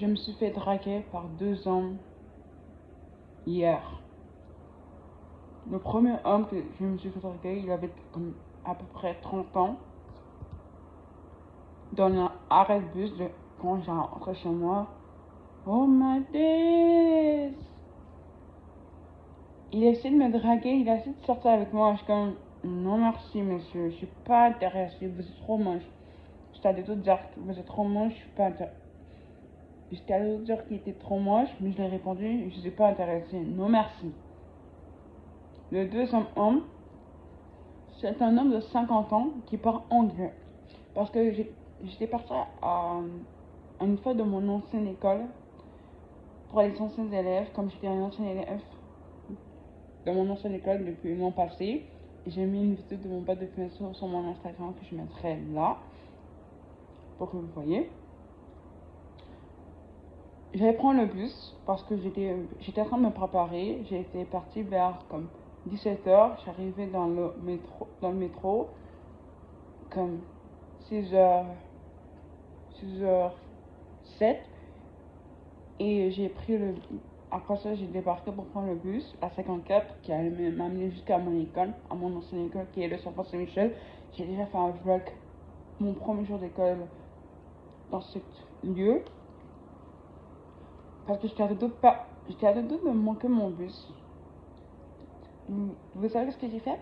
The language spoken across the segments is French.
Je me suis fait draguer par 2 hommes hier. Le premier homme que je me suis fait draguer, il avait comme à peu près 30 ans. Dans un arrêt de bus, quand j'ai rentré chez moi, oh my days! Il essaie de me draguer, il essaie de sortir avec moi. Je suis comme, non merci monsieur, je suis pas intéressée, vous êtes trop moche. J'étais allée tout dire, vous êtes trop moche, je suis pas intéressée. J'étais allée tout dire qu'il était trop moche, mais je lui ai répondu, je suis pas intéressée, non merci. Le deuxième homme, c'est un homme de 50 ans qui parle anglais. Parce que j'étais partie à une fois de mon ancienne école pour les anciens élèves, comme j'étais un ancien élève de mon ancienne école depuis l'an passé. J'ai mis une vidéo de mon bac de finissant sur mon Instagram que je mettrai là pour que vous voyez. J'allais prendre le bus parce que j'étais en train de me préparer. J'étais partie vers comme 17h. J'arrivais dans le métro comme 6h, 6h07. Et j'ai pris le. Après ça, j'ai débarqué pour prendre le bus, la 54, qui allait m'amener jusqu'à mon école, à mon ancienne école, qui est le Centre Saint-Michel. J'ai déjà fait un vlog, mon premier jour d'école, dans ce lieu. Parce que j'étais à deux de manquer mon bus. Vous savez ce que j'ai fait?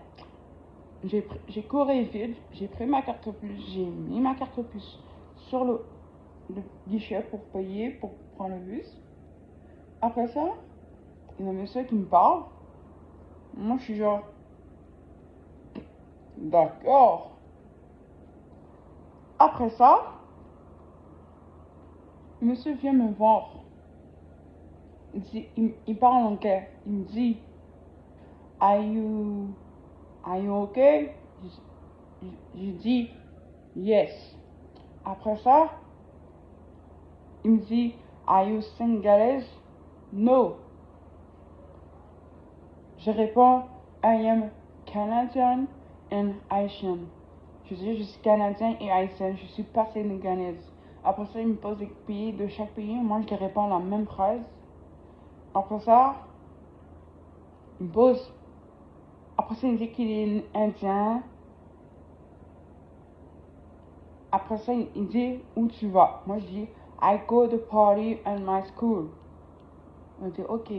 J'ai couru vite, j'ai pris ma carte puce, j'ai mis ma carte puce sur le guichet pour payer, pour prendre le bus. Après ça, il y a un monsieur qui me parle. Moi, je suis genre, d'accord. Après ça, le monsieur vient me voir. Il parle en anglais. Il me dit, Are you okay? Je dis, yes. Après ça, il me dit, Are you Senegalese? No. Je réponds, I am Canadian and Haitian. Je dis, je suis Canadien et Haïtien, je suis pas sénégalaise. Après ça, il me pose des pays de chaque pays. Moi, je lui réponds la même phrase. Après ça, il me pose. Après ça, il dit qu'il est indien. Après ça, il dit, où tu vas? Moi, je dis, I go to party at my school. Il dit, ok.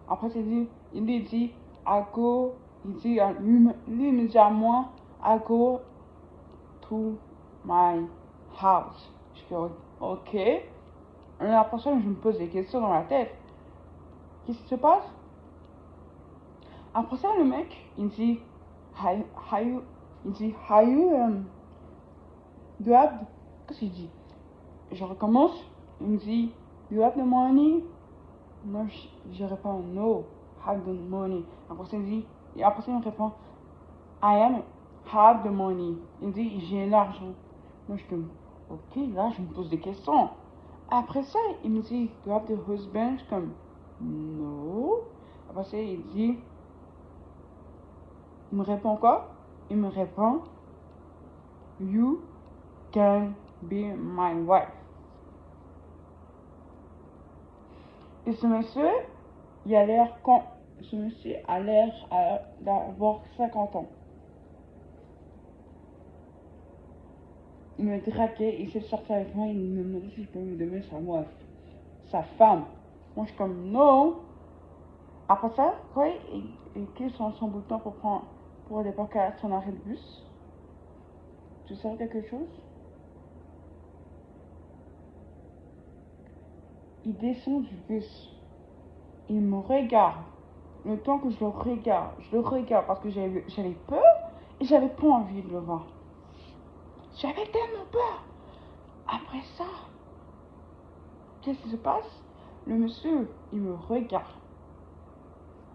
Après ça, il lui dit, I go. Lui, il me dit à moi, I go to my house. Je dis, ok. Et après ça, je me pose des questions dans la tête. Qu'est-ce qui se passe? Après ça, le mec, il dit, qu'est-ce qu'il dit? Je recommence, il me dit, do you have the money? Moi, je réponds, no, have the money. Après ça, il me répond, have the money. Il dit, j'ai l'argent. Moi, je dis, ok, là, je me pose des questions. Après ça, il me dit, do you have the husband? Je suis comme, no. Après ça, il me répond quoi? Il me répond, you can be my wife. Et ce monsieur, ce monsieur a l'air d'avoir 50 ans. Il me draguait, il s'est sorti avec moi, il me demandait si je peux me donner sa femme. Moi, je suis comme, non. Après ça, ouais, il clique sur son bouton pour débarquer à son arrêt de bus. Tu sais quelque chose? Il descend du bus. Il me regarde. Le temps que je le regarde parce que j'avais peur et j'avais pas envie de le voir. J'avais tellement peur. Après ça, qu'est-ce qui se passe? Le monsieur, il me regarde.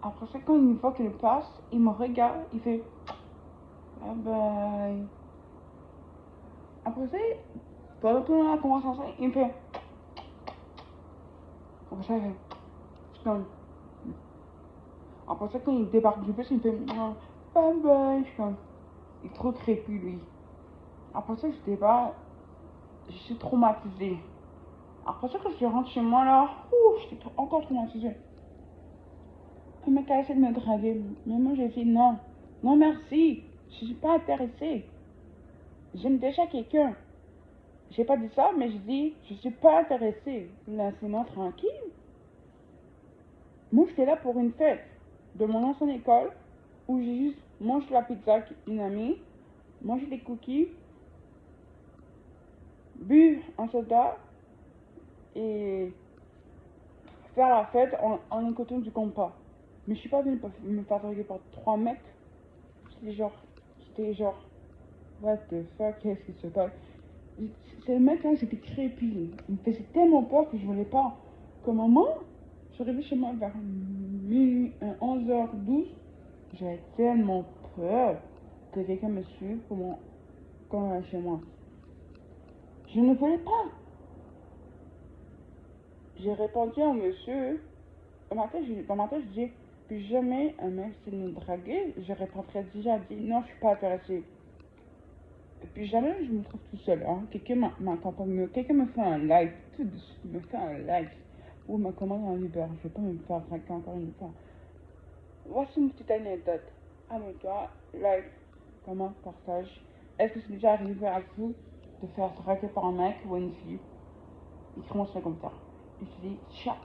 Après ça, quand il voit qu'il passe, il me regarde, il fait bye bye. Après ça, pendant toute la conversation, il me fait. Après ça, il fait. Après ça, quand il débarque du bus, il me fait bye bye. Il est trop crépu, lui. Après ça, je suis traumatisée. Après ça, quand je rentre chez moi, là, j'étais encore traumatisée. Le mec a essayé de me draguer. Mais moi, j'ai dit non. Non, merci. Je suis pas intéressée. J'aime déjà quelqu'un. J'ai pas dit ça, mais je dis, je suis pas intéressée. Laissez-moi tranquille. Moi, j'étais là pour une fête de mon ancienne école où j'ai juste mangé la pizza avec une amie, mangé des cookies, bu un soda et faire la fête en écoutant du compas. Mais je suis pas venue pour me faire draguer par 3 mecs. J'étais genre, what the fuck, qu'est-ce qui se passe? Ce mec-là, c'était crépi. Il me faisait tellement peur que je voulais pas. Comme maman, je suis arrivée chez moi vers 11h12. J'avais tellement peur que quelqu'un me suive quand on va chez moi. Je ne voulais pas. J'ai répondu à un monsieur. Dans ma tête, je dis, plus jamais un mec s'il me draguer, je répondrais déjà dit non, je suis pas intéressée. Et puis jamais je me trouve tout seul. Hein. Quelqu'un me fait un like, tout de suite, il me fait un like. Ou me commande un Uber. Je vais pas me faire draguer encore une fois. Voici une petite anecdote. Abonne-toi, like, comment, partage. Est-ce que c'est déjà arrivé à vous de faire draguer par un mec ou une fille? Écris-moi ça comme ça. Et je dis, ciao.